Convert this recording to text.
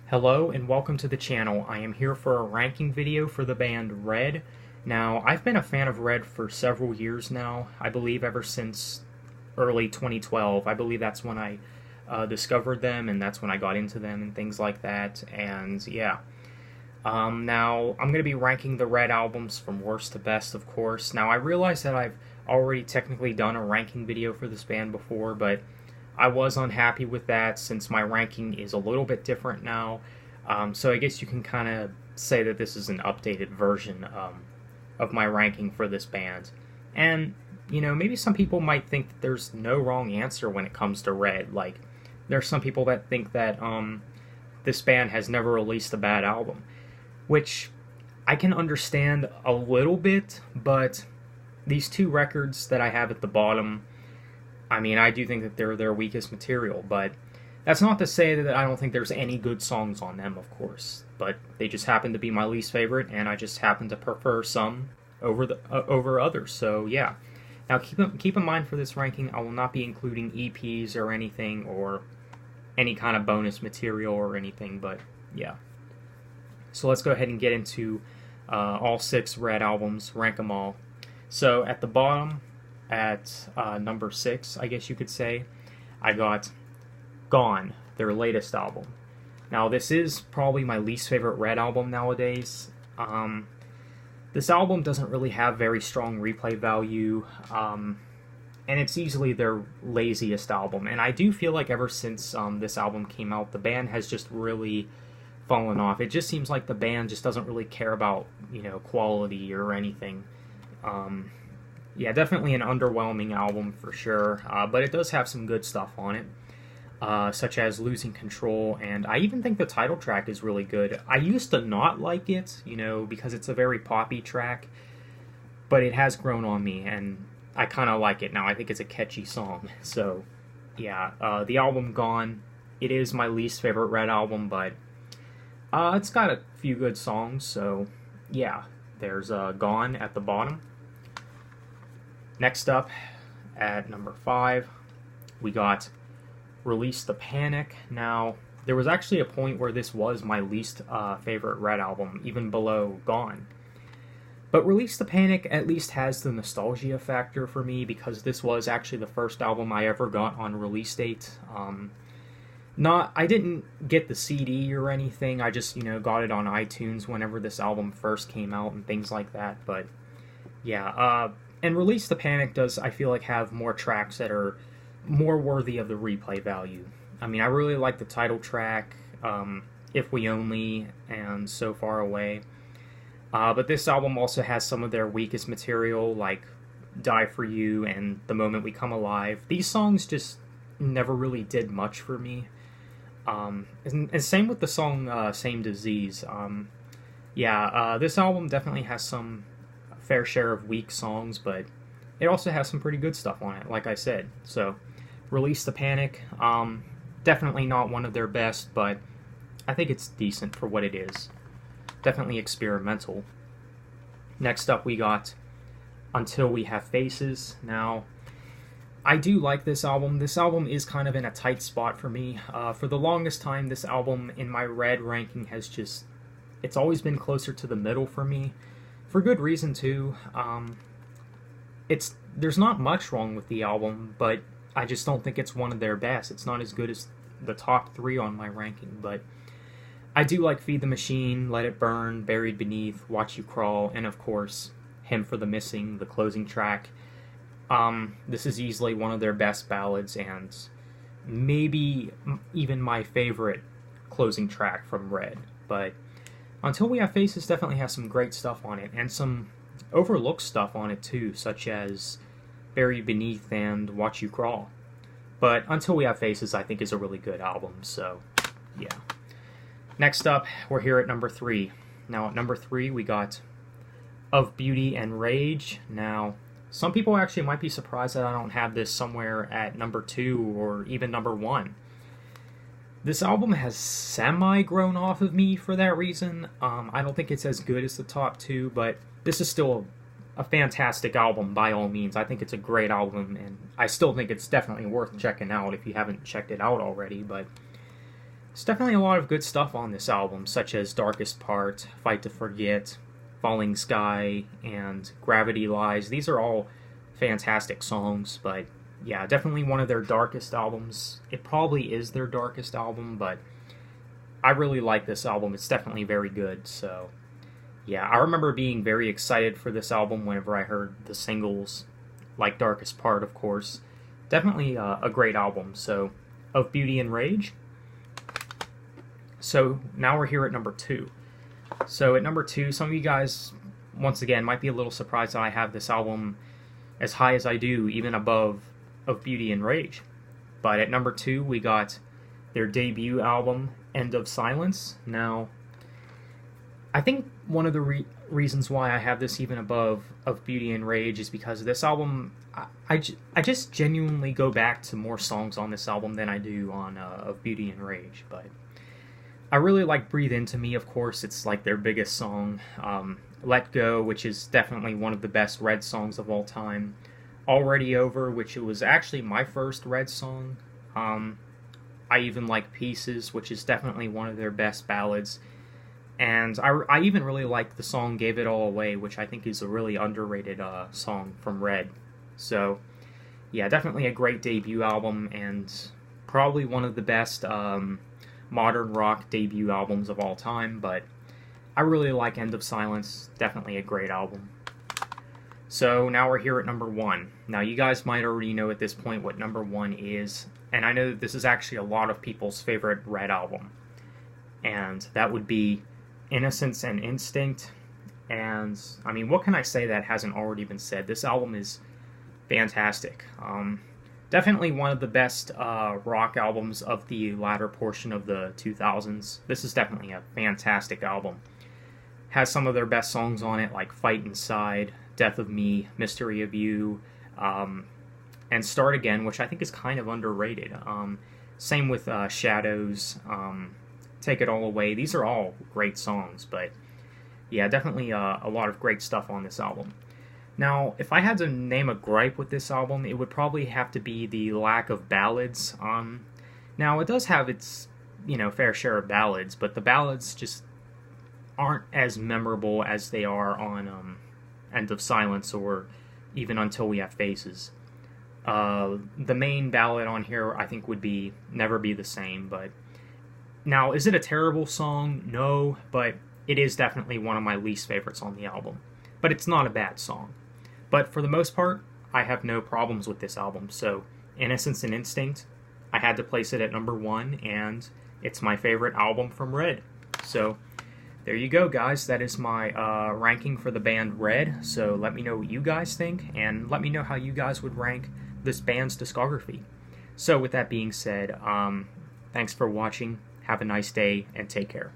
Hello and welcome to the channel. I am here for a ranking video for the band Red. Now, I've been a fan of Red for several years now. I believe ever since early 2012. I believe that's when I discovered them, and that's when I got into them and things like that. And yeah. Now, I'm going to be ranking the Red albums from worst to best, of course. Now, I realize that I've already technically done a ranking video for this band before, but I was unhappy with that since my ranking is a little bit different now. So I guess you can kind of say that this is an updated version of my ranking for this band. And, you know, maybe some people might think that there's no wrong answer when it comes to Red. Like, there's some people that think that this band has never released a bad album, which I can understand a little bit, but these two records that I have at the bottom, I mean, I do think that they're their weakest material, but that's not to say that I don't think there's any good songs on them, of course. But they just happen to be my least favorite, and I just happen to prefer some over others. So yeah. Now keep in mind for this ranking, I will not be including EPs or anything, or any kind of bonus material or anything. But yeah. So let's go ahead and get into all 6 Red albums, rank them all. So at the bottom, at number 6, I guess you could say, I got Gone, their latest album. Now, this is probably my least favorite Red album nowadays. This album doesn't really have very strong replay value, and it's easily their laziest album. And I do feel like ever since this album came out, the band has just really fallen off. It just seems like the band just doesn't really care about, you know, quality or anything. Yeah, definitely an underwhelming album for sure, but it does have some good stuff on it, such as Losing Control, and I even think the title track is really good. I used to not like it, you know, because it's a very poppy track, but it has grown on me, and I kind of like it now. I think it's a catchy song, so yeah, the album Gone, it is my least favorite Red album, but it's got a few good songs, so yeah, there's Gone at the bottom. Next up, at number 5, we got Release the Panic. Now, there was actually a point where this was my least favorite Red album, even below Gone. But Release the Panic at least has the nostalgia factor for me, because this was actually the first album I ever got on release date. I didn't get the CD or anything, I just, you know, got it on iTunes whenever this album first came out and things like that, but yeah, and Release the Panic does, I feel like, have more tracks that are more worthy of the replay value. I mean, I really like the title track, If We Only, and So Far Away. But this album also has some of their weakest material, like Die For You and The Moment We Come Alive. These songs just never really did much for me. And same with the song Same Disease. This album definitely has some fair share of weak songs, but it also has some pretty good stuff on it, like I said. So, Release the Panic, definitely not one of their best, but I think it's decent for what it is. Definitely experimental. Next up, we got Until We Have Faces. Now, I do like this album. This album is kind of in a tight spot for me. For the longest time, this album in my Red ranking has just, it's always been closer to the middle for me. For good reason, too. There's not much wrong with the album, but I just don't think it's one of their best. It's not as good as the top 3 on my ranking, but I do like Feed the Machine, Let It Burn, Buried Beneath, Watch You Crawl, and of course, Hymn for the Missing, the closing track. This is easily one of their best ballads, and maybe even my favorite closing track from Red, but Until We Have Faces definitely has some great stuff on it, and some overlooked stuff on it too, such as Buried Beneath and Watch You Crawl. But Until We Have Faces, I think, is a really good album, so yeah. Next up, we're here at number 3. Now, at number 3, we got Of Beauty and Rage. Now, some people actually might be surprised that I don't have this somewhere at number 2 or even number 1. This album has semi-grown off of me for that reason. I don't think it's as good as the top 2, but this is still a fantastic album by all means. I think it's a great album, and I still think it's definitely worth checking out if you haven't checked it out already. But There's definitely a lot of good stuff on this album, such as Darkest Part, Fight to Forget, Falling Sky, and Gravity Lies. These are all fantastic songs, but yeah, definitely one of their darkest albums. It probably is their darkest album, but I really like this album. It's definitely very good, so yeah, I remember being very excited for this album whenever I heard the singles, like Darkest Part, of course. Definitely a great album, so Of Beauty and Rage. So now we're here at number 2. So at number 2, some of you guys, once again, might be a little surprised that I have this album as high as I do, even above Of Beauty and Rage. But at number 2, we got their debut album, End of Silence. Now, I think one of the reasons why I have this even above Of Beauty and Rage is because this album, I just genuinely go back to more songs on this album than I do on Of Beauty and Rage, but I really like Breathe Into Me, of course. It's like their biggest song. Let Go, which is definitely one of the best Red songs of all time. Already Over, which it was actually my first Red song. I even like Pieces, which is definitely one of their best ballads. And I even really like the song Gave It All Away, which I think is a really underrated song from Red. So, yeah, definitely a great debut album, and probably one of the best modern rock debut albums of all time, but I really like End of Silence. Definitely a great album. So now we're here at number 1. Now you guys might already know at this point what number 1 is, and I know that this is actually a lot of people's favorite Red album, and that would be Innocence and Instinct. And I mean, what can I say that hasn't already been said? This album is fantastic. Definitely one of the best rock albums of the latter portion of the 2000s. This is definitely a fantastic album. Has some of their best songs on it, like Fight Inside, Death of Me, Mystery of You, and Start Again, which I think is kind of underrated. Same with Shadows, Take It All Away. These are all great songs, but yeah, definitely a lot of great stuff on this album. Now, if I had to name a gripe with this album, it would probably have to be the lack of ballads. Now, it does have its, fair share of ballads, but the ballads just aren't as memorable as they are on End of Silence or even Until We Have Faces. The main ballad on here, I think, would be Never Be the Same, but now, is it a terrible song? No, but it is definitely one of my least favorites on the album. But it's not a bad song. But for the most part, I have no problems with this album. So, Innocence and Instinct, I had to place it at number 1, and it's my favorite album from Red. So, there you go, guys. That is my ranking for the band Red. So, let me know what you guys think, and let me know how you guys would rank this band's discography. So, with that being said, thanks for watching. Have a nice day, and take care.